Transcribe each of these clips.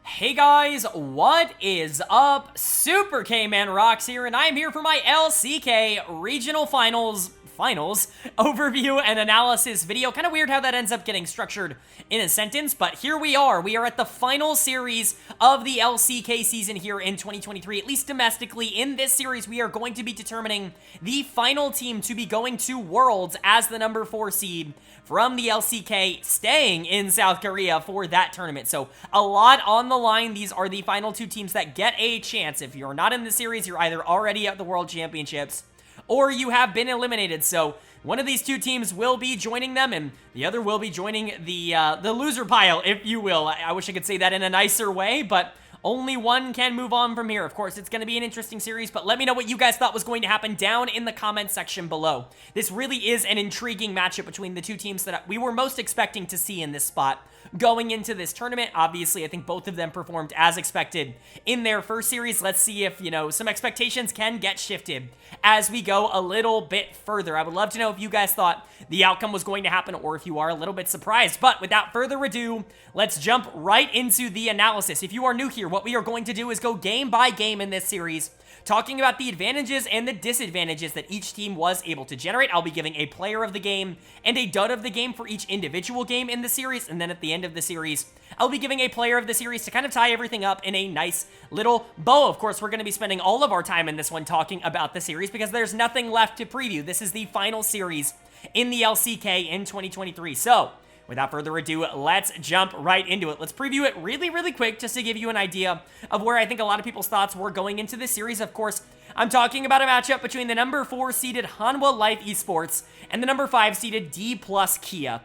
Hey guys, what is up? Super K-Man Rocks here, and I'm here for my LCK Regional Finals overview and analysis video. Kind of weird how that ends up getting structured in a sentence, but here we are. We are at the final series of the LCK season here in 2023, at least domestically. In this series, we are going to be determining the final team to be going to Worlds as the number 4 seed from the LCK, staying in South Korea for that tournament. So a lot on the line. These are the final 2 teams that get a chance. If you're not in the series, you're either already at the World Championships or you have been eliminated. So one of these 2 teams will be joining them, and the other will be joining the loser pile, if you will. I wish I could say that in a nicer way, but only one can move on from here. Of course, it's going to be an interesting series, but let me know what you guys thought was going to happen down in the comment section below. This really is an intriguing matchup between the 2 teams that we were most expecting to see in this spot going into this tournament. Obviously, I think both of them performed as expected in their first series. Let's see if, some expectations can get shifted as we go a little bit further. I would love to know if you guys thought the outcome was going to happen or if you are a little bit surprised. But without further ado, let's jump right into the analysis. If you are new here, what we are going to do is go game by game in this series, talking about the advantages and the disadvantages that each team was able to generate. I'll be giving a player of the game and a dud of the game for each individual game in the series, and then at the end of the series, I'll be giving a player of the series to kind of tie everything up in a nice little bow. Of course, we're going to be spending all of our time in this one talking about the series because there's nothing left to preview. This is the final series in the LCK in 2023. So without further ado, let's jump right into it. Let's preview it really quick just to give you an idea of where I think a lot of people's thoughts were going into this series. Of course, I'm talking about a matchup between the number 4 seeded Hanwha Life Esports and the number 5 seeded Dplus Kia.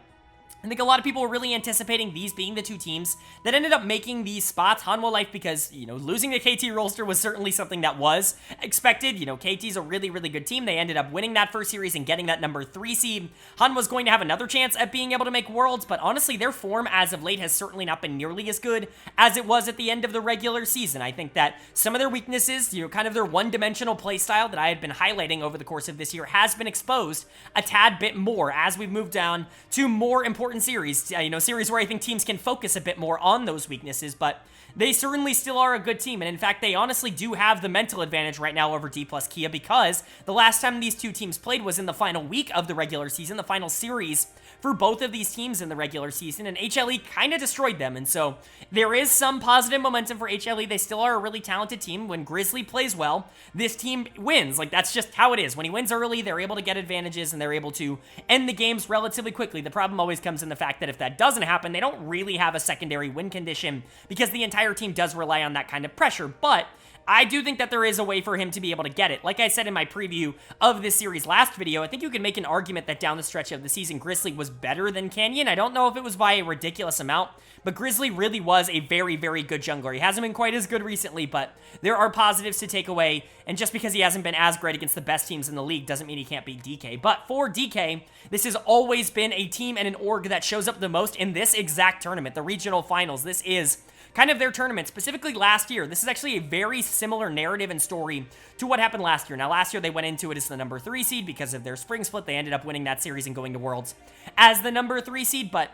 I think a lot of people were really anticipating these being the 2 teams that ended up making these spots. Hanwha Life, because, losing the KT roster was certainly something that was expected. KT's a really good team. They ended up winning that first series and getting that number 3 seed. Hanwha's going to have another chance at being able to make Worlds, but honestly, their form as of late has certainly not been nearly as good as it was at the end of the regular season. I think that some of their weaknesses, kind of their one-dimensional playstyle that I had been highlighting over the course of this year has been exposed a tad bit more as we've moved down to more important series, series where I think teams can focus a bit more on those weaknesses, but they certainly still are a good team, and in fact, they honestly do have the mental advantage right now over Dplus Kia because the last time these 2 teams played was in the final week of the regular season, the final series for both of these teams in the regular season, and HLE kind of destroyed them, and so there is some positive momentum for HLE. They still are a really talented team. When Grizzly plays well, this team wins. That's just how it is. When he wins early, they're able to get advantages, and they're able to end the games relatively quickly. The problem always comes in the fact that if that doesn't happen, they don't really have a secondary win condition because the entire team does rely on that kind of pressure, but I do think that there is a way for him to be able to get it. Like I said in my preview of this series last video, I think you can make an argument that down the stretch of the season, Grizzly was better than Canyon. I don't know if it was by a ridiculous amount, but Grizzly really was a very good jungler. He hasn't been quite as good recently, but there are positives to take away, and just because he hasn't been as great against the best teams in the league doesn't mean he can't beat DK. But for DK, this has always been a team and an org that shows up the most in this exact tournament, the regional finals. This is kind of their tournament, specifically last year. This is actually a very similar narrative and story to what happened last year. Now, last year they went into it as the number 3 seed because of their spring split. They ended up winning that series and going to Worlds as the number 3 seed, but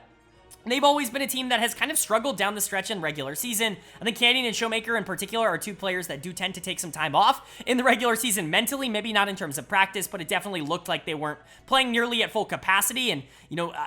they've always been a team that has kind of struggled down the stretch in regular season. I think Canyon and Showmaker in particular are 2 players that do tend to take some time off in the regular season mentally, maybe not in terms of practice, but it definitely looked like they weren't playing nearly at full capacity. And,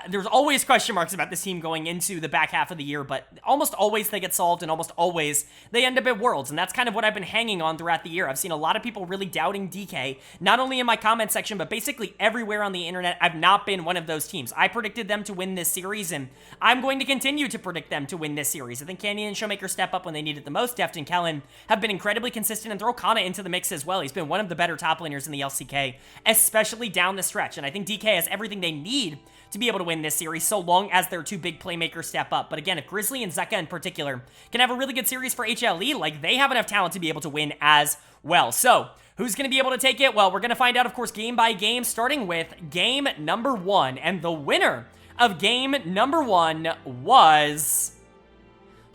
there's always question marks about this team going into the back half of the year, but almost always they get solved and almost always they end up at Worlds. And that's kind of what I've been hanging on throughout the year. I've seen a lot of people really doubting DK, not only in my comment section, but basically everywhere on the internet. I've not been one of those teams. I predicted them to win this series, and I'm going to continue to predict them to win this series. I think Canyon and Showmaker step up when they need it the most. Deft and Kellen have been incredibly consistent, and throw Kana into the mix as well. He's been one of the better top laners in the LCK, especially down the stretch, and I think DK has everything they need to be able to win this series so long as their 2 big playmakers step up. But again, if Grizzly and Zeka in particular can have a really good series for HLE, they have enough talent to be able to win as well. So who's going to be able to take it? Well, we're going to find out, of course, game by game, starting with game number 1, and the winner of game number 1 was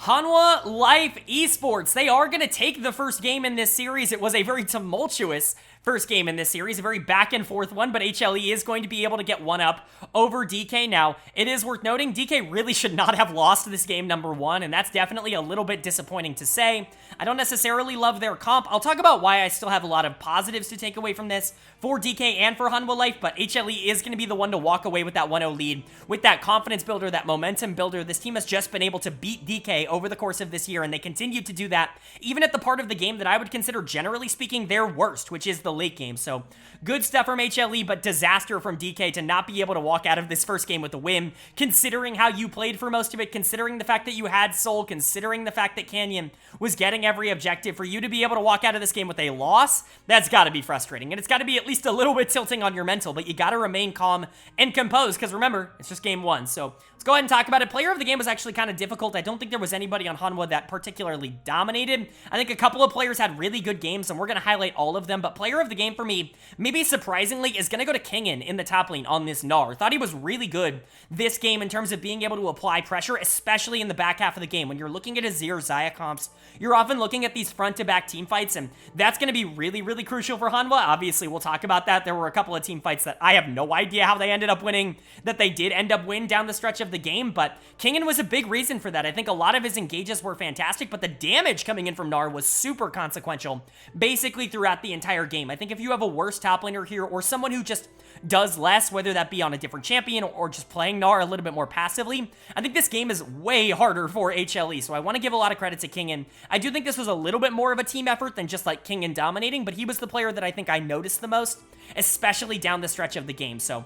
Hanwha Life Esports. They are going to take the first game in this series. It was a very tumultuous first game in this series, a very back and forth one, but HLE is going to be able to get one up over DK. Now, it is worth noting, DK really should not have lost this game number 1, and that's definitely a little bit disappointing to say. I don't necessarily love their comp. I'll talk about why I still have a lot of positives to take away from this for DK and for Hanwha Life, but HLE is going to be the one to walk away with that 1-0 lead, with that confidence builder, that momentum builder. This team has just been able to beat DK over the course of this year, and they continue to do that, even at the part of the game that I would consider, generally speaking, their worst, which is the late game. So good stuff from HLE, but disaster from DK to not be able to walk out of this first game with a win, considering how you played for most of it, considering the fact that you had Soul, considering the fact that Canyon was getting every objective. For you to be able to walk out of this game with a loss, that's got to be frustrating, and it's got to be at least a little bit tilting on your mental, but you got to remain calm and composed, because remember, it's just game 1. So let's go ahead and talk about it. Player of the game was actually kind of difficult. I don't think there was anybody on Hanwha that particularly dominated. I think a couple of players had really good games, and we're going to highlight all of them, but player of the game for me, maybe surprisingly, is going to go to Kingen in the top lane on this Gnar. Thought he was really good this game in terms of being able to apply pressure, especially in the back half of the game. When you're looking at Azir, Xayah comps, you're often looking at these front-to-back team fights, and that's going to be really, really crucial for Hanwha. Obviously, we'll talk about that. There were a couple of team fights that I have no idea how they ended up winning, that they did end up win down the stretch of the game, but Kingen was a big reason for that. I think a lot of his engages were fantastic, but the damage coming in from Gnar was super consequential, basically throughout the entire game. I think if you have a worse top laner here, or someone who just does less, whether that be on a different champion or just playing Gnar a little bit more passively, I think this game is way harder for HLE, so I want to give a lot of credit to Kingen. I do think this was a little bit more of a team effort than just like Kingen dominating, but he was the player that I think I noticed the most, especially down the stretch of the game. So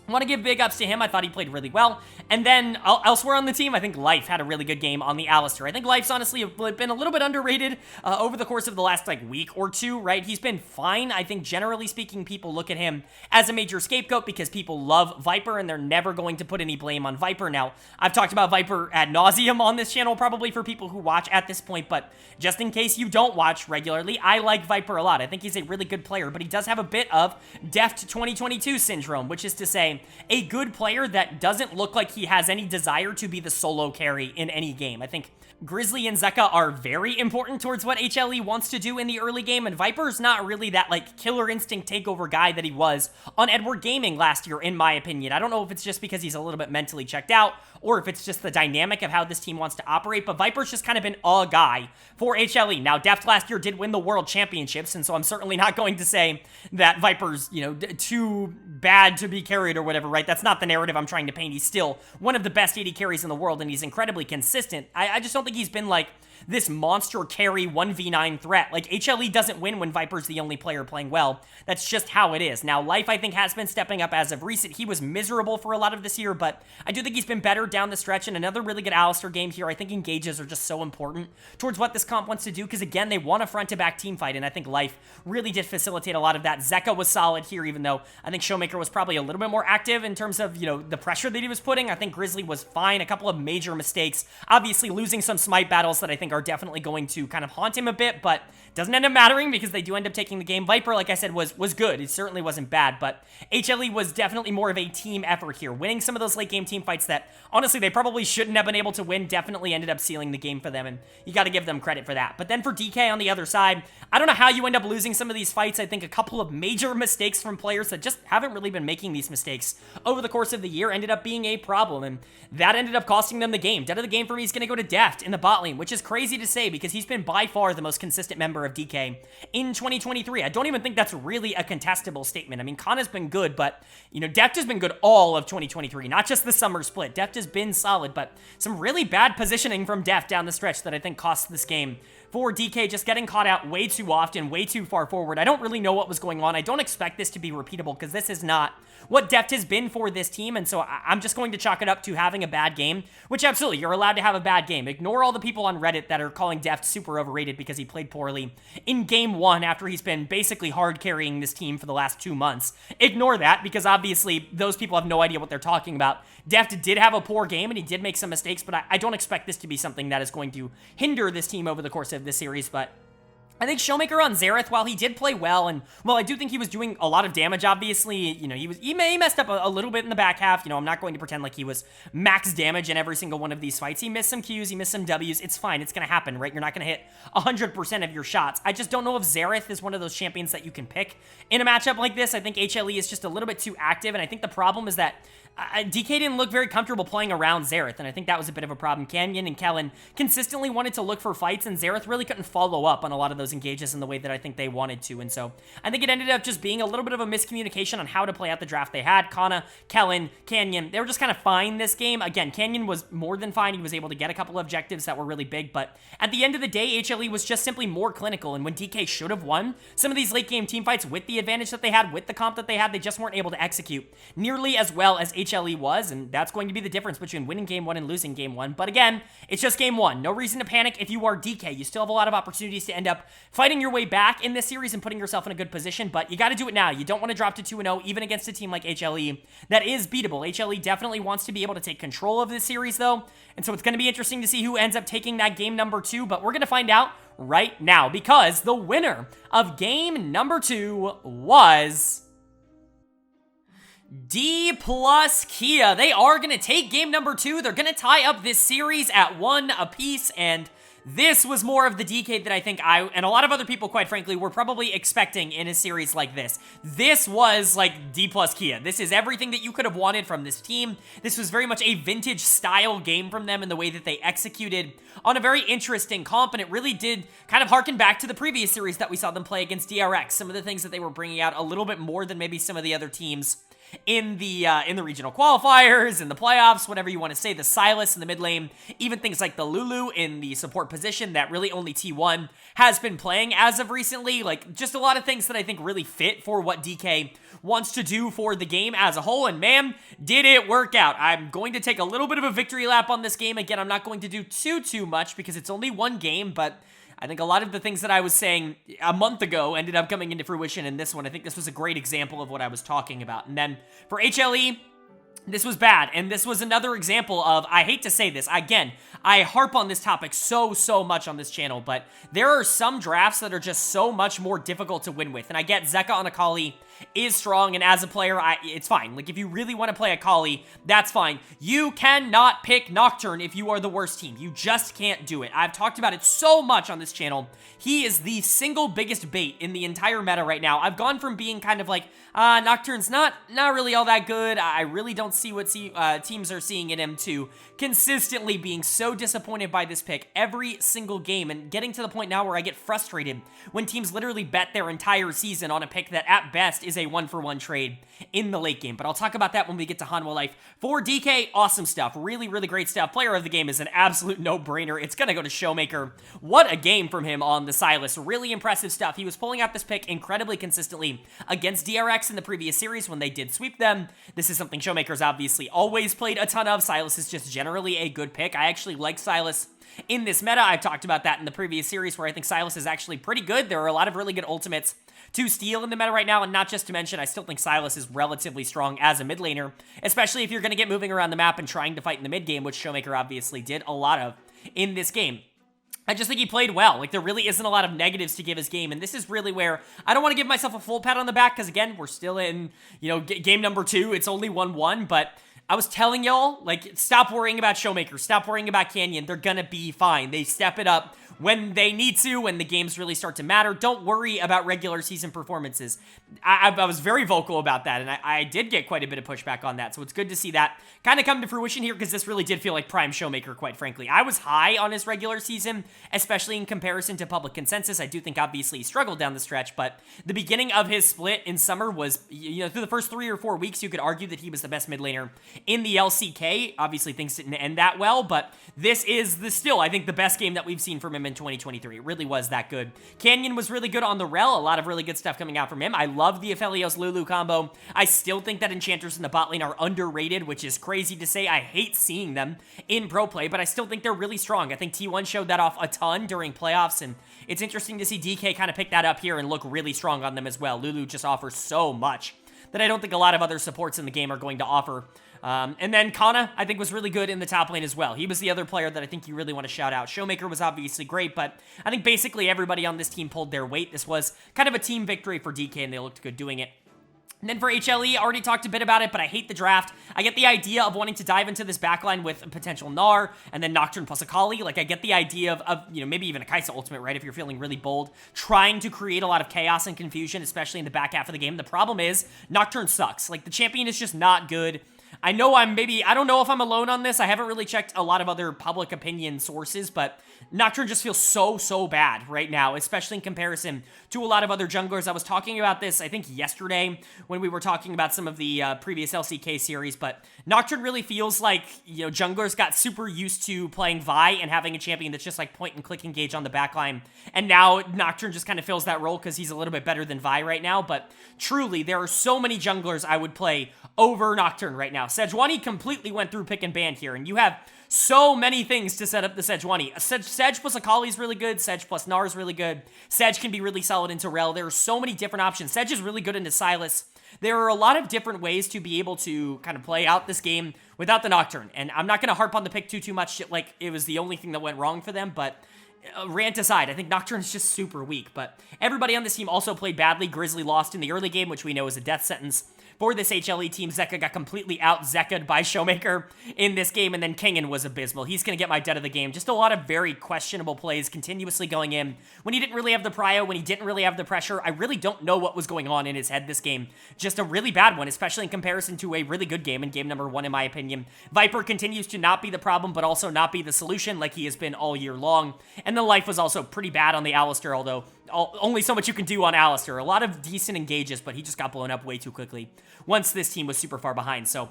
I want to give big ups to him. I thought he played really well. And then elsewhere on the team, I think Life had a really good game on the Alistar. I think Life's honestly been a little bit underrated over the course of the last week or two, right? He's been fine. I think generally speaking, people look at him as a major scapegoat because people love Viper and they're never going to put any blame on Viper. Now, I've talked about Viper ad nauseum on this channel, probably for people who watch at this point, but just in case you don't watch regularly, I like Viper a lot. I think he's a really good player, but he does have a bit of Deft 2022 syndrome, which is to say, a good player that doesn't look like he has any desire to be the solo carry in any game. I think Grizzly and Zeka are very important towards what HLE wants to do in the early game, and Viper's not really that, killer instinct takeover guy that he was on Edward Gaming last year, in my opinion. I don't know if it's just because he's a little bit mentally checked out, or if it's just the dynamic of how this team wants to operate, but Viper's just kind of been a guy for HLE. Now, Deft last year did win the World Championships, and so I'm certainly not going to say that Viper's, too bad to be carried or whatever, right? That's not the narrative I'm trying to paint. He's still one of the best AD carries in the world, and he's incredibly consistent. I just don't think he's been, this monster carry 1v9 threat. HLE doesn't win when Viper's the only player playing well. That's just how it is. Now, Life, I think, has been stepping up as of recent. He was miserable for a lot of this year, but I do think he's been better down the stretch, and another really good Alistar game here. I think engages are just so important towards what this comp wants to do, because, again, they want a front-to-back team fight, and I think Life really did facilitate a lot of that. Zeka was solid here, even though I think Showmaker was probably a little bit more active in terms of, the pressure that he was putting. I think Grizzly was fine. A couple of major mistakes. Obviously, losing some smite battles that I think are definitely going to kind of haunt him a bit, but doesn't end up mattering because they do end up taking the game. Viper, like I said, was good. It certainly wasn't bad, but HLE was definitely more of a team effort here. Winning some of those late game team fights that, honestly, they probably shouldn't have been able to win definitely ended up sealing the game for them, and you got to give them credit for that. But then for DK on the other side, I don't know how you end up losing some of these fights. I think a couple of major mistakes from players that just haven't really been making these mistakes over the course of the year ended up being a problem, and that ended up costing them the game. Dead of the game for me is going to go to Deft in the bot lane, which is crazy to say because he's been by far the most consistent member of DK in 2023. I don't even think that's really a contestable statement. I mean, Kana's been good, but, Deft has been good all of 2023, not just the summer split. Deft has been solid, but some really bad positioning from Deft down the stretch that I think cost this game for DK, just getting caught out way too often, way too far forward. I don't really know what was going on. I don't expect this to be repeatable because this is not what Deft has been for this team, and so I'm just going to chalk it up to having a bad game, which absolutely, you're allowed to have a bad game. Ignore all the people on Reddit that are calling Deft super overrated because he played poorly in game 1 after he's been basically hard carrying this team for the last 2 months. Ignore that because obviously those people have no idea what they're talking about. Deft did have a poor game and he did make some mistakes, but I don't expect this to be something that is going to hinder this team over the course of this series, but I think Showmaker on Xerath, while he did play well, and while I do think he was doing a lot of damage, obviously, you know, he messed up a little bit in the back half. You know, I'm not going to pretend like he was max damage in every single one of these fights. He missed some Qs, he missed some Ws. It's fine. It's going to happen, right? You're not going to hit 100% of your shots. I just don't know if Xerath is one of those champions that you can pick in a matchup like this. I think HLE is just a little bit too active, and I think the problem is that DK didn't look very comfortable playing around Xerath, and I think that was a bit of a problem. Canyon and Kellen consistently wanted to look for fights, and Xerath really couldn't follow up on a lot of those engages in the way that I think they wanted to, and so I think it ended up just being a little bit of a miscommunication on how to play out the draft they had. Kana, Kellen, Canyon, they were just kind of fine this game. Again, Canyon was more than fine. He was able to get a couple of objectives that were really big, but at the end of the day, HLE was just simply more clinical, and when DK should have won some of these late game team fights with the advantage that they had, with the comp that they had, they just weren't able to execute nearly as well as HLE was, and that's going to be the difference between winning game 1 and losing game 1. But again, it's just game 1. No reason to panic if you are DK. You still have a lot of opportunities to end up fighting your way back in this series and putting yourself in a good position, but you got to do it now. You don't want to drop to 2-0, even against a team like HLE that is beatable. HLE definitely wants to be able to take control of this series, though, and so it's going to be interesting to see who ends up taking that game number 2, but we're going to find out right now, because the winner of game number 2 was Dplus Kia. They are going to take game number 2. They're going to tie up this series at 1 apiece, and this was more of the DK that I think I, and a lot of other people, quite frankly, were probably expecting in a series like this. This was like Dplus Kia. This is everything that you could have wanted from this team. This was very much a vintage style game from them in the way that they executed on a very interesting comp, and it really did kind of harken back to the previous series that we saw them play against DRX. Some of the things that they were bringing out a little bit more than maybe some of the other teams in the regional qualifiers, in the playoffs, whatever you want to say, the Silas in the mid lane, even things like the Lulu in the support position that really only T1 has been playing as of recently. Like, just a lot of things that I think really fit for what DK wants to do for the game as a whole, and man, did it work out. I'm going to take a little bit of a victory lap on this game. Again, I'm not going to do too much because it's only one game, but I think a lot of the things that I was saying a month ago ended up coming into fruition in this one. I think this was a great example of what I was talking about. And then for HLE, this was bad, and this was another example of, I hate to say this, again, I harp on this topic so much on this channel, but there are some drafts that are just so much more difficult to win with, and I get Zeka on Akali is strong, and as a player, it's fine. Like, if you really want to play Akali, that's fine. You cannot pick Nocturne if you are the worst team. You just can't do it. I've talked about it so much on this channel. He is the single biggest bait in the entire meta right now. I've gone from being kind of like, Nocturne's not really all that good. I really don't see what teams are seeing in him, to consistently being so disappointed by this pick every single game, and getting to the point now where I get frustrated when teams literally bet their entire season on a pick that at best is a 1-for-1 trade in the late game. But I'll talk about that when we get to Hanwha Life. For DK, awesome stuff. Really great stuff. Player of the game is an absolute no-brainer. It's gonna go to Showmaker. What a game from him on the Silas. Really impressive stuff. He was pulling out this pick incredibly consistently against DRX in the previous series when they did sweep them. This is something Showmaker's obviously always played a ton of. Silas is just generally a good pick. I actually like Silas in this meta. I've talked about that in the previous series, where I think Silas is actually pretty good. There are a lot of really good ultimates to steal in the meta right now, and not just to mention, I still think Silas is relatively strong as a mid laner, especially if you're going to get moving around the map and trying to fight in the mid game, which Showmaker obviously did a lot of in this game. I just think he played well. Like, there really isn't a lot of negatives to give his game, and this is really where I don't want to give myself a full pat on the back, because again, we're still in, you know, game number 2. It's only 1-1, but I was telling y'all, like, stop worrying about Showmaker, stop worrying about Canyon. They're gonna be fine. They step it up when they need to, when the games really start to matter. Don't worry about regular season performances. I was very vocal about that, and I did get quite a bit of pushback on that, so it's good to see that kind of come to fruition here, because this really did feel like prime Showmaker, quite frankly. I was high on his regular season, especially in comparison to public consensus. I do think, obviously, he struggled down the stretch, but the beginning of his split in summer was, you know, through the first 3 or 4 weeks, you could argue that he was the best mid laner in the LCK. Obviously, things didn't end that well, but this is still, I think, the best game that we've seen from him in 2023. It really was that good. Canyon was really good on the rel. A lot of really good stuff coming out from him. I love the Aphelios Lulu combo. I still think that enchanters in the bot lane are underrated, which is crazy to say. I hate seeing them in pro play, but I still think they're really strong. I think T1 showed that off a ton during playoffs, and it's interesting to see DK kind of pick that up here and look really strong on them as well. Lulu just offers so much that I don't think a lot of other supports in the game are going to offer And then Kana, I think, was really good in the top lane as well. He was the other player that I think you really want to shout out. Showmaker was obviously great, but I think basically everybody on this team pulled their weight. This was kind of a team victory for DK, and they looked good doing it. And then for HLE, I already talked a bit about it, but I hate the draft. I get the idea of wanting to dive into this backline with a potential Gnar, and then Nocturne plus Akali. Like, I get the idea of maybe even a Kai'Sa ultimate, right, if you're feeling really bold, trying to create a lot of chaos and confusion, especially in the back half of the game. The problem is, Nocturne sucks. Like, the champion is just not good. I know I don't know if I'm alone on this. I haven't really checked a lot of other public opinion sources, but Nocturne just feels so bad right now, especially in comparison to a lot of other junglers. I was talking about this, I think, yesterday when we were talking about some of the previous LCK series, but Nocturne really feels like, junglers got super used to playing Vi and having a champion that's just like point and click engage on the backline, and now Nocturne just kind of fills that role because he's a little bit better than Vi right now, but truly, there are so many junglers I would play over Nocturne right now. Sejuani completely went through pick and ban here, and you have so many things to set up the Sejuani. Sej plus Akali is really good. Sej plus Gnar is really good. Sej can be really solid into Rel. There are so many different options. Sej is really good into Sylas. There are a lot of different ways to be able to kind of play out this game without the Nocturne, and I'm not going to harp on the pick too much, like it was the only thing that went wrong for them, but rant aside, I think Nocturne is just super weak, but everybody on this team also played badly. Grizzly lost in the early game, which we know is a death sentence for this HLE team. Zeka got completely out-Zeka'd by Showmaker in this game, and then Kingen was abysmal. He's going to get my dead of the game. Just a lot of very questionable plays continuously going in. When he didn't really have the prio, when he didn't really have the pressure, I really don't know what was going on in his head this game. Just a really bad one, especially in comparison to a really good game in game number 1, in my opinion. Viper continues to not be the problem, but also not be the solution like he has been all year long. And the life was also pretty bad on the Alistar, although only so much you can do on Alistar. A lot of decent engages, but he just got blown up way too quickly once this team was super far behind. So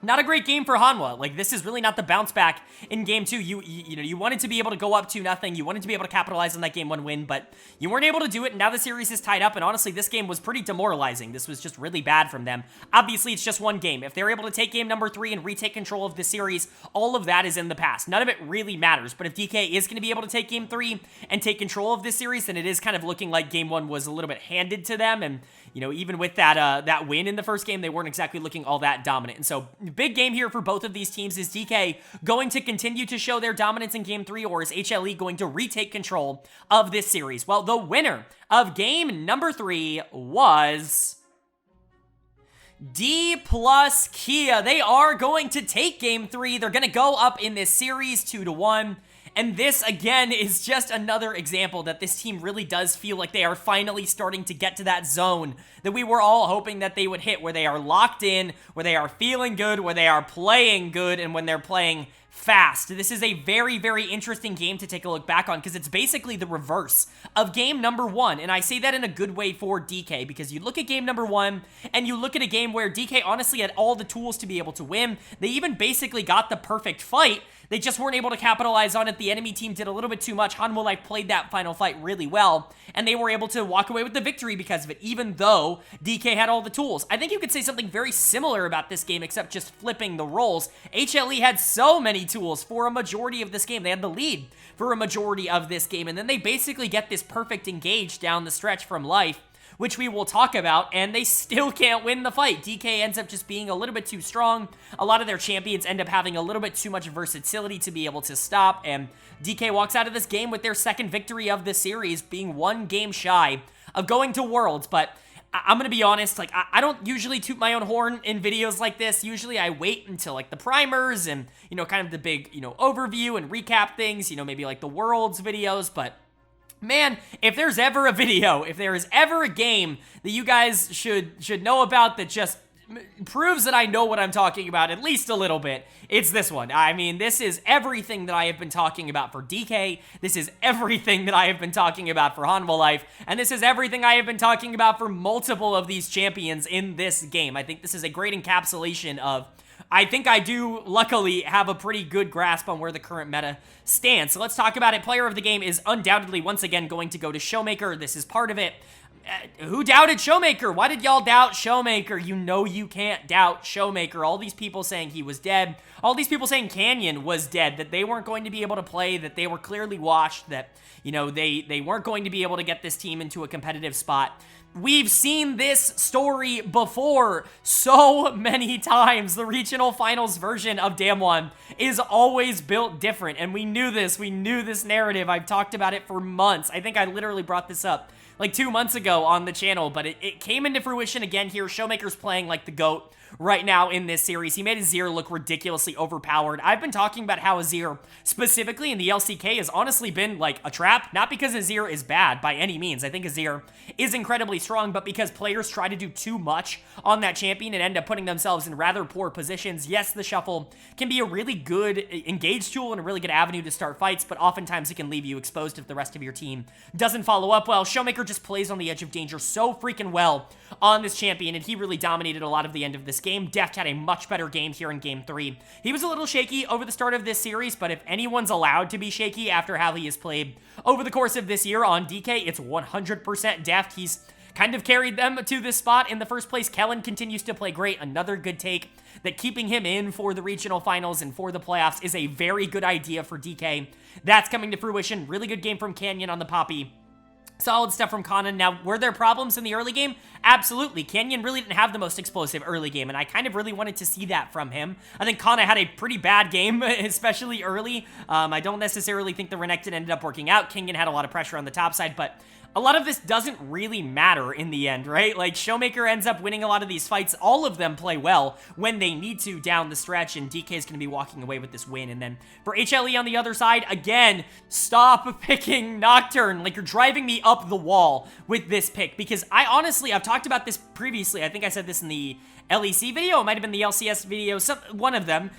not a great game for Hanwha. Like, this is really not the bounce back in game 2. You wanted to be able to go up 2-0. You wanted to be able to capitalize on that game 1 win, but you weren't able to do it. And now the series is tied up. And honestly, this game was pretty demoralizing. This was just really bad from them. Obviously, it's just one game. If they're able to take game number 3 and retake control of the series, all of that is in the past. None of it really matters. But if DK is going to be able to take game 3 and take control of this series, then it is kind of looking like game 1 was a little bit handed to them. And even with that win in the first game, they weren't exactly looking all that dominant. And so, big game here for both of these teams. Is DK going to continue to show their dominance in game 3, or is HLE going to retake control of this series? Well, the winner of game number 3 was Dplus Kia. They are going to take game 3. They're going to go up in this series 2-1. And this, again, is just another example that this team really does feel like they are finally starting to get to that zone that we were all hoping that they would hit, where they are locked in, where they are feeling good, where they are playing good, and when they're playing fast. This is a very, very interesting game to take a look back on, because it's basically the reverse of game number 1, and I say that in a good way for DK, because you look at game number 1, and you look at a game where DK honestly had all the tools to be able to win. They even basically got the perfect fight. They just weren't able to capitalize on it. The enemy team did a little bit too much. Hanwha played that final fight really well, and they were able to walk away with the victory because of it, even though DK had all the tools. I think you could say something very similar about this game, except just flipping the roles. HLE had so many tools for a majority of this game. They had the lead for a majority of this game, and then they basically get this perfect engage down the stretch from Life, which we will talk about, and they still can't win the fight. DK ends up just being a little bit too strong. A lot of their champions end up having a little bit too much versatility to be able to stop, and DK walks out of this game with their second victory of the series, being 1 game shy of going to Worlds. But I'm going to be honest, I don't usually toot my own horn in videos like this. Usually I wait until, the primers and, kind of the big, overview and recap things, maybe, the Worlds videos, but man, if there's ever a video, if there is ever a game that you guys should know about that just proves that I know what I'm talking about at least a little bit, it's this one. I mean, this is everything that I have been talking about for DK. This is everything that I have been talking about for Hanwha Life, and this is everything I have been talking about for multiple of these champions in this game. I think this is a great encapsulation of, I think I do, luckily, have a pretty good grasp on where the current meta stands. So let's talk about it. Player of the game is undoubtedly, once again, going to go to Showmaker. This is part of it. Who doubted Showmaker? Why did y'all doubt Showmaker? You know you can't doubt Showmaker. All these people saying he was dead. All these people saying Canyon was dead, that they weren't going to be able to play, that they were clearly washed, that, you know, they weren't going to be able to get this team into a competitive spot. We've seen this story before so many times. The regional finals version of Damwon is always built different, and we knew this. We knew this narrative. I've talked about it for months. I think I literally brought this up like 2 months ago on the channel, but it came into fruition again here. Showmaker's playing like the GOAT right now in this series. He made Azir look ridiculously overpowered. I've been talking about how Azir, specifically in the LCK, has honestly been like a trap. Not because Azir is bad by any means. I think Azir is incredibly strong, but because players try to do too much on that champion and end up putting themselves in rather poor positions. Yes, the shuffle can be a really good engage tool and a really good avenue to start fights, but oftentimes it can leave you exposed if the rest of your team doesn't follow up well. Showmaker just plays on the edge of danger so freaking well on this champion, and he really dominated a lot of the end of this game. Deft had a much better game here in Game 3. He was a little shaky over the start of this series, but if anyone's allowed to be shaky after how he has played over the course of this year on DK, it's 100% Deft. He's kind of carried them to this spot in the first place. Kellen continues to play great. Another good take that keeping him in for the regional finals and for the playoffs is a very good idea for DK. That's coming to fruition. Really good game from Canyon on the Poppy. Solid stuff from Conan. Now, were there problems in the early game? Absolutely. Canyon really didn't have the most explosive early game, and I kind of really wanted to see that from him. I think Kana had a pretty bad game, especially early. I don't necessarily think the Renekton ended up working out. Kenyon had a lot of pressure on the top side, but a lot of this doesn't really matter in the end, right? Like, Showmaker ends up winning a lot of these fights. All of them play well when they need to down the stretch, and DK is going to be walking away with this win. And then for HLE on the other side, again, stop picking Nocturne. Like, you're driving me up the wall with this pick, because I've talked about this previously. I think I said this in the LEC video. It might have been the LCS video, one of them.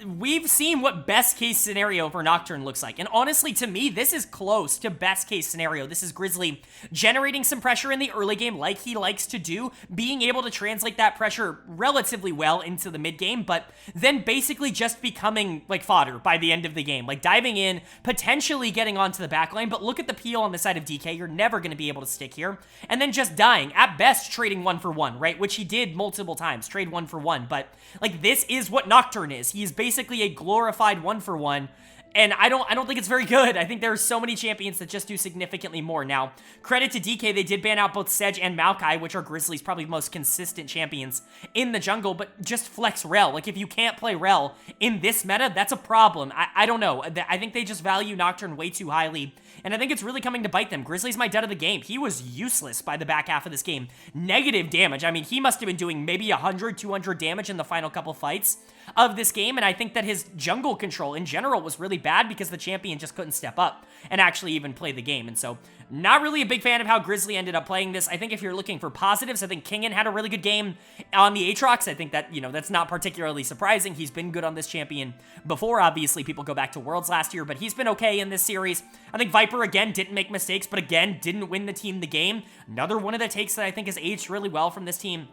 We've seen what best case scenario for Nocturne looks like. And honestly, to me, this is close to best case scenario. This is Grizzly generating some pressure in the early game like he likes to do, being able to translate that pressure relatively well into the mid game, but then basically just becoming like fodder by the end of the game. Like diving in, potentially getting onto the back line, but look at the peel on the side of DK. You're never going to be able to stick here. And then just dying, at best trading 1-for-1, right? Which he did multiple times, trade 1-for-1. But like, this is what Nocturne is. He is basically a glorified 1-for-1, and I don't think it's very good. I think there are so many champions that just do significantly more. Now, credit to DK, they did ban out both Sedge and Maokai, which are Grizzly's probably most consistent champions in the jungle, but just flex Rel. Like, if you can't play Rel in this meta, that's a problem. I don't know. I think they just value Nocturne way too highly, and I think it's really coming to bite them. Grizzly's my dud of the game. He was useless by the back half of this game. Negative damage. I mean, he must have been doing maybe 100, 200 damage in the final couple fights of this game, and I think that his jungle control in general was really bad because the champion just couldn't step up and actually even play the game. And so, not really a big fan of how Grizzly ended up playing this. I think if you're looking for positives, I think Kingen had a really good game on the Aatrox. I think that, you know, that's not particularly surprising. He's been good on this champion before. Obviously, people go back to Worlds last year, but he's been okay in this series. I think Viper, again, didn't make mistakes, but again, didn't win the team the game. Another one of the takes that I think has aged really well from this team.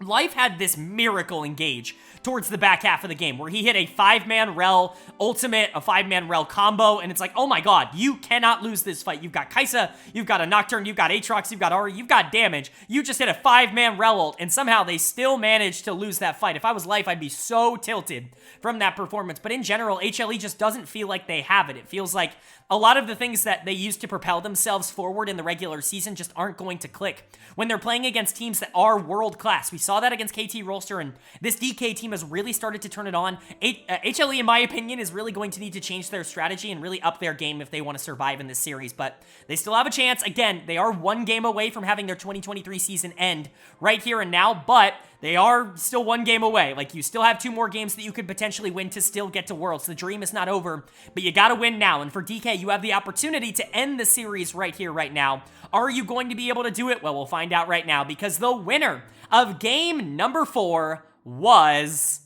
Life had this miracle engage towards the back half of the game where he hit a 5-man Rel ultimate, a 5-man Rel combo, and it's like, oh my god, you cannot lose this fight. You've got Kai'Sa, you've got a Nocturne, you've got Aatrox, you've got Ahri, you've got damage. You just hit a 5-man Rel ult, and somehow they still managed to lose that fight. If I was Life, I'd be so tilted from that performance. But in general, HLE just doesn't feel like they have it. It feels like a lot of the things that they used to propel themselves forward in the regular season just aren't going to click when they're playing against teams that are world-class. We saw that against KT Rolster, and this DK team has really started to turn it on. HLE, in my opinion, is really going to need to change their strategy and really up their game if they want to survive in this series, but they still have a chance. Again, they are one game away from having their 2023 season end right here and now, but they are still one game away. Like, you still have 2 more games that you could potentially win to still get to Worlds. The dream is not over, but you gotta win now. And for DK, you have the opportunity to end the series right here, right now. Are you going to be able to do it? Well, we'll find out right now, because the winner of game number 4 was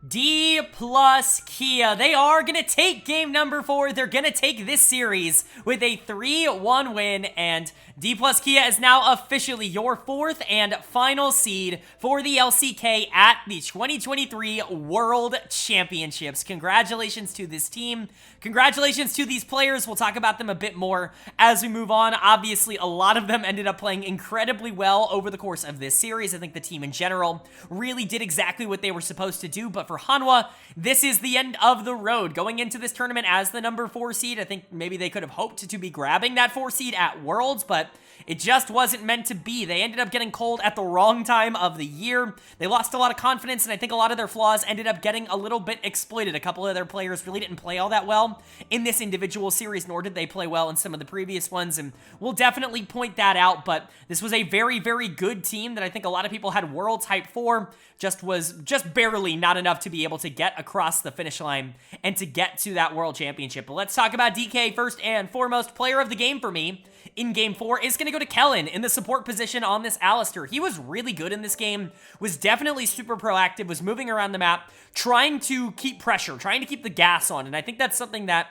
Dplus Kia. They are going to take game number 4. They're going to take this series with a 3-1 win, and Dplus Kia is now officially your 4th and final seed for the LCK at the 2023 World Championships. Congratulations to this team. Congratulations to these players. We'll talk about them a bit more as we move on. Obviously, a lot of them ended up playing incredibly well over the course of this series. I think the team in general really did exactly what they were supposed to do, but for Hanwha, this is the end of the road. Going into this tournament as the number 4 seed, I think maybe they could have hoped to be grabbing that 4 seed at Worlds, but it just wasn't meant to be. They ended up getting cold at the wrong time of the year. They lost a lot of confidence, and I think a lot of their flaws ended up getting a little bit exploited. A couple of their players really didn't play all that well in this individual series, nor did they play well in some of the previous ones, and we'll definitely point that out, but this was a very, very good team that I think a lot of people had Worlds hype for. Was just barely not enough to be able to get across the finish line and to get to that World Championship. But let's talk about DK first and foremost. Player of the game for me in Game 4 is going to go to Kellen in the support position on this Alistar. He was really good in this game, was definitely super proactive, was moving around the map, trying to keep pressure, trying to keep the gas on, and I think that's something that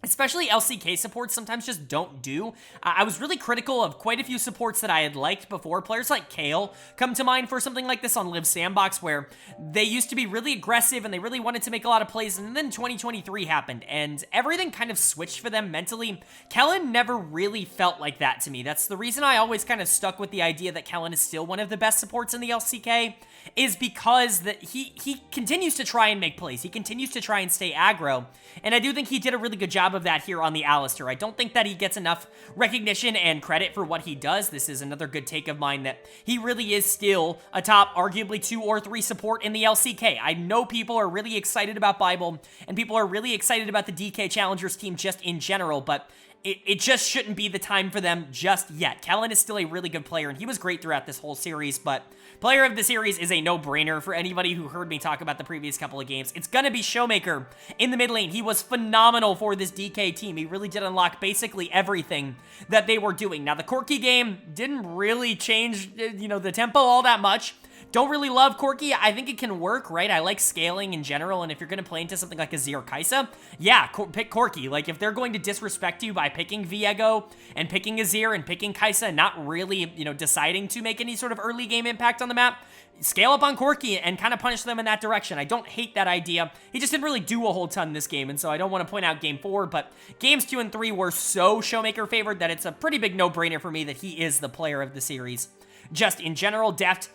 especially LCK supports sometimes just don't do. I was really critical of quite a few supports that I had liked before. Players like Kale come to mind for something like this on Live Sandbox, where they used to be really aggressive and they really wanted to make a lot of plays, and then 2023 happened, and everything kind of switched for them mentally. Kellen never really felt like that to me. That's the reason I always kind of stuck with the idea that Kellen is still one of the best supports in the LCK, is because that he continues to try and make plays. He continues to try and stay aggro, and I do think he did a really good job of that here on the Alistar. I don't think that he gets enough recognition and credit for what he does. This is another good take of mine, that he really is still a top, arguably 2 or 3 support in the LCK. I know people are really excited about Bible, and people are really excited about the DK Challengers team just in general, but it just shouldn't be the time for them just yet. Kellen is still a really good player, and he was great throughout this whole series, but player of the series is a no-brainer for anybody who heard me talk about the previous couple of games. It's gonna be Showmaker in the mid lane. He was phenomenal for this DK team. He really did unlock basically everything that they were doing. Now, the Corki game didn't really change, the tempo all that much. Don't really love Corki. I think it can work, right? I like scaling in general, and if you're going to play into something like Azir or Kai'Sa, yeah, pick Corki. Like, if they're going to disrespect you by picking Viego and picking Azir and picking Kai'Sa and not really, deciding to make any sort of early game impact on the map, scale up on Corki and kind of punish them in that direction. I don't hate that idea. He just didn't really do a whole ton this game, and so I don't want to point out Game 4, but Games 2 and 3 were so Showmaker favored that it's a pretty big no-brainer for me that he is the player of the series. Just in general, Deft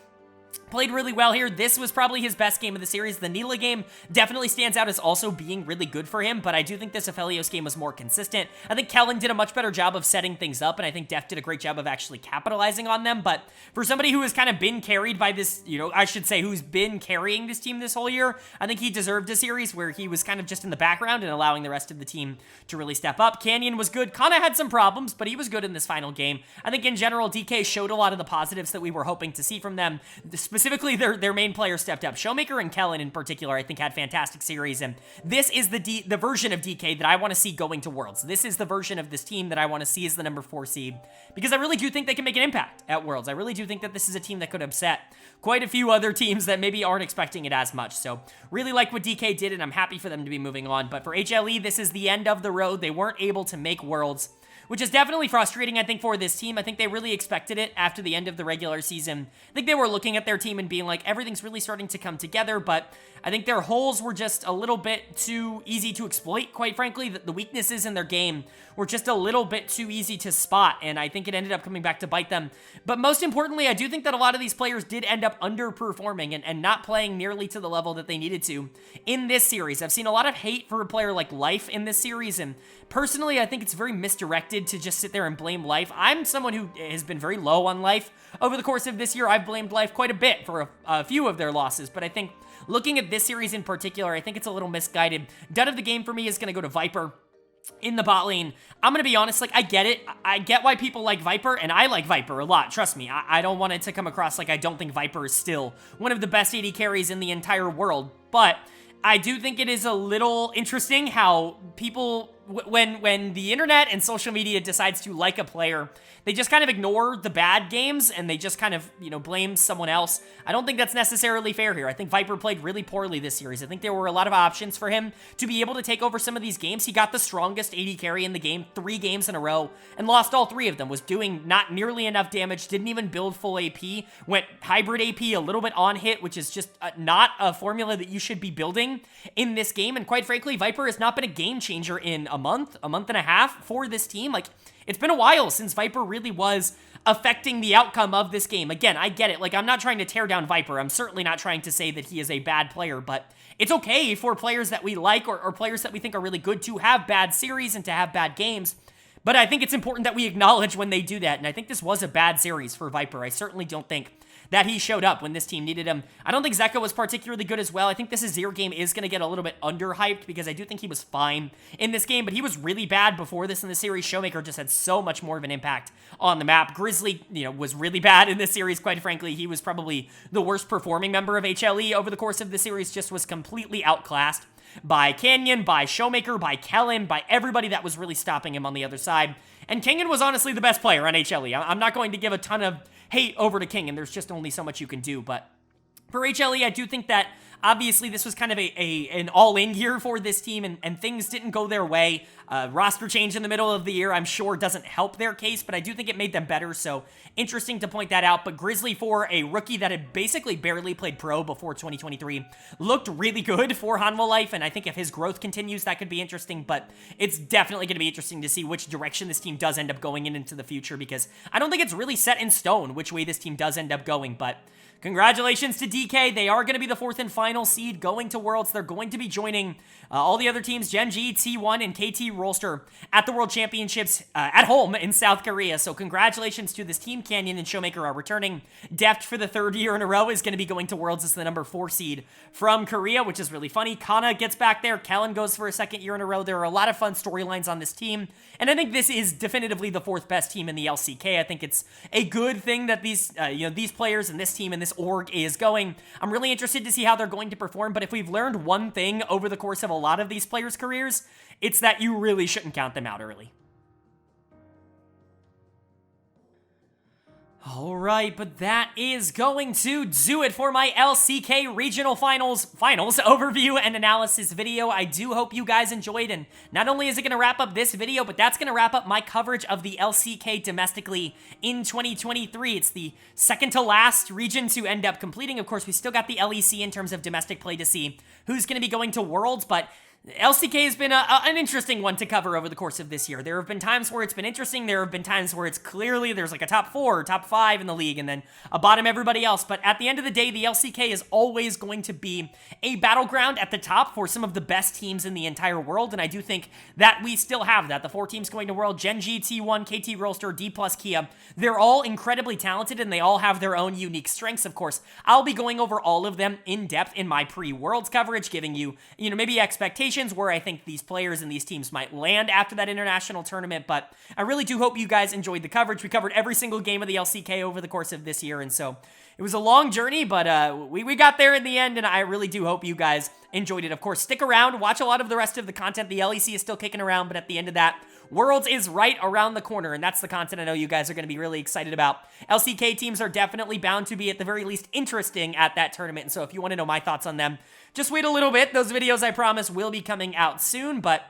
played really well here. This was probably his best game of the series. The Nila game definitely stands out as also being really good for him, but I do think this Aphelios game was more consistent. I think Kellen did a much better job of setting things up, and I think Deft did a great job of actually capitalizing on them, but for somebody who has kind of been carried by this, I should say, who's been carrying this team this whole year, I think he deserved a series where he was kind of just in the background and allowing the rest of the team to really step up. Canyon was good. Kana had some problems, but he was good in this final game. I think in general, DK showed a lot of the positives that we were hoping to see from them. Specifically, their main player stepped up. Showmaker and Kellen in particular, I think, had fantastic series, and this is the version of DK that I want to see going to Worlds. This is the version of this team that I want to see as the number 4 seed, because I really do think they can make an impact at Worlds. I really do think that this is a team that could upset quite a few other teams that maybe aren't expecting it as much, so really like what DK did, and I'm happy for them to be moving on. But for HLE, this is the end of the road. They weren't able to make Worlds, which is definitely frustrating, I think, for this team. I think they really expected it after the end of the regular season. I think they were looking at their team and being like, everything's really starting to come together, but I think their holes were just a little bit too easy to exploit, quite frankly. The weaknesses in their game were just a little bit too easy to spot, and I think it ended up coming back to bite them. But most importantly, I do think that a lot of these players did end up underperforming and not playing nearly to the level that they needed to in this series. I've seen a lot of hate for a player like Life in this series, and personally, I think it's very misdirected to just sit there and blame Life. I'm someone who has been very low on Life over the course of this year. I've blamed Life quite a bit for a few of their losses, but I think looking at this series in particular, I think it's a little misguided. Dud of the game for me is going to go to Viper in the bot lane. I'm gonna be honest, like, I get it. I get why people like Viper, and I like Viper a lot. Trust me, I don't want it to come across like I don't think Viper is still one of the best AD carries in the entire world, but I do think it is a little interesting how people when the internet and social media decides to like a player, they just kind of ignore the bad games and they just kind of, blame someone else. I don't think that's necessarily fair here. I think Viper played really poorly this series. I think there were a lot of options for him to be able to take over some of these games. He got the strongest AD carry in the game 3 games in a row and lost all 3 of them. Was doing not nearly enough damage, didn't even build full AP, went hybrid AP a little bit on hit, which is just not a formula that you should be building in this game. And quite frankly, Viper has not been a game changer in a month and a half for this team. Like, it's been a while since Viper really was affecting the outcome of this game. Again, I get it. Like, I'm not trying to tear down Viper. I'm certainly not trying to say that he is a bad player, but it's okay for players that we like or players that we think are really good to have bad series and to have bad games. But I think it's important that we acknowledge when they do that, and I think this was a bad series for Viper. I certainly don't think that he showed up when this team needed him. I don't think Zeka was particularly good as well. I think this Azir game is going to get a little bit underhyped because I do think he was fine in this game, but he was really bad before this in the series. Showmaker just had so much more of an impact on the map. Grizzly, was really bad in this series, quite frankly. He was probably the worst performing member of HLE over the course of the series, just was completely outclassed by Canyon, by Showmaker, by Kellen, by everybody that was really stopping him on the other side. And Kenyon was honestly the best player on HLE. I'm not going to give a ton of hate over to King, and there's just only so much you can do, but for HLE, I do think that obviously this was kind of an all-in year for this team, and things didn't go their way. Roster change in the middle of the year, I'm sure, doesn't help their case, but I do think it made them better, so interesting to point that out. But Grizzly, for a rookie that had basically barely played pro before 2023, looked really good for Hanwha life, and I think if his growth continues, that could be interesting, but it's definitely going to be interesting to see which direction this team does end up going into the future, because I don't think it's really set in stone which way this team does end up going, but congratulations to DK. They are going to be the 4th and final seed going to Worlds. They're going to be joining all the other teams, gen.g, T1, and KT Rolster at the World Championships at home in South Korea. So congratulations to this team. Canyon and Showmaker are returning. Deft for the 3rd year in a row is going to be going to Worlds as the number 4 seed from Korea, which is really funny. Kana gets back there. Kellen goes for a 2nd year in a row. There are a lot of fun storylines on this team, and I think this is definitively the 4th best team in the LCK. I think it's a good thing that these players and this team and this org is going. I'm really interested to see how they're going to perform, but if we've learned one thing over the course of a lot of these players' careers, it's that you really shouldn't count them out early. Alright, but that is going to do it for my LCK Regional Finals overview and analysis video. I do hope you guys enjoyed, and not only is it going to wrap up this video, but that's going to wrap up my coverage of the LCK domestically in 2023. It's the second to last region to end up completing. Of course, we still got the LEC in terms of domestic play to see who's going to be going to Worlds, but LCK has been an interesting one to cover over the course of this year. There have been times where it's been interesting. There have been times where it's clearly there's like a top 4 or top 5 in the league and then a bottom everybody else. But at the end of the day, the LCK is always going to be a battleground at the top for some of the best teams in the entire world. And I do think that we still have that. The 4 teams going to World, gen.g, T1, KT Rolster, Dplus, Kia, they're all incredibly talented and they all have their own unique strengths. Of course, I'll be going over all of them in depth in my pre-Worlds coverage, giving you, maybe expectations where I think these players and these teams might land after that international tournament, but I really do hope you guys enjoyed the coverage. We covered every single game of the LCK over the course of this year, and so it was a long journey, but we got there in the end, and I really do hope you guys enjoyed it. Of course, stick around, watch a lot of the rest of the content. The LEC is still kicking around, but at the end of that, Worlds is right around the corner, and that's the content I know you guys are going to be really excited about. LCK teams are definitely bound to be, at the very least, interesting at that tournament, and so if you want to know my thoughts on them, just wait a little bit. Those videos, I promise, will be coming out soon, but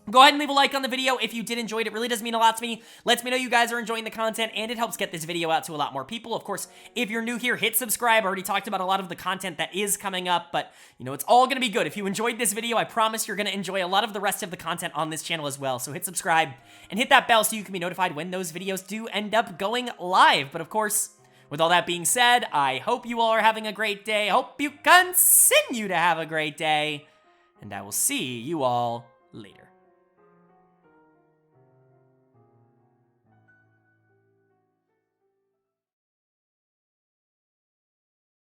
go ahead and leave a like on the video if you did enjoy it. It really does mean a lot to me. Lets me know you guys are enjoying the content, and it helps get this video out to a lot more people. Of course, if you're new here, hit subscribe. I already talked about a lot of the content that is coming up, but, it's all going to be good. If you enjoyed this video, I promise you're going to enjoy a lot of the rest of the content on this channel as well. So hit subscribe and hit that bell so you can be notified when those videos do end up going live. But of course, with all that being said, I hope you all are having a great day. I hope you continue to have a great day, and I will see you all later.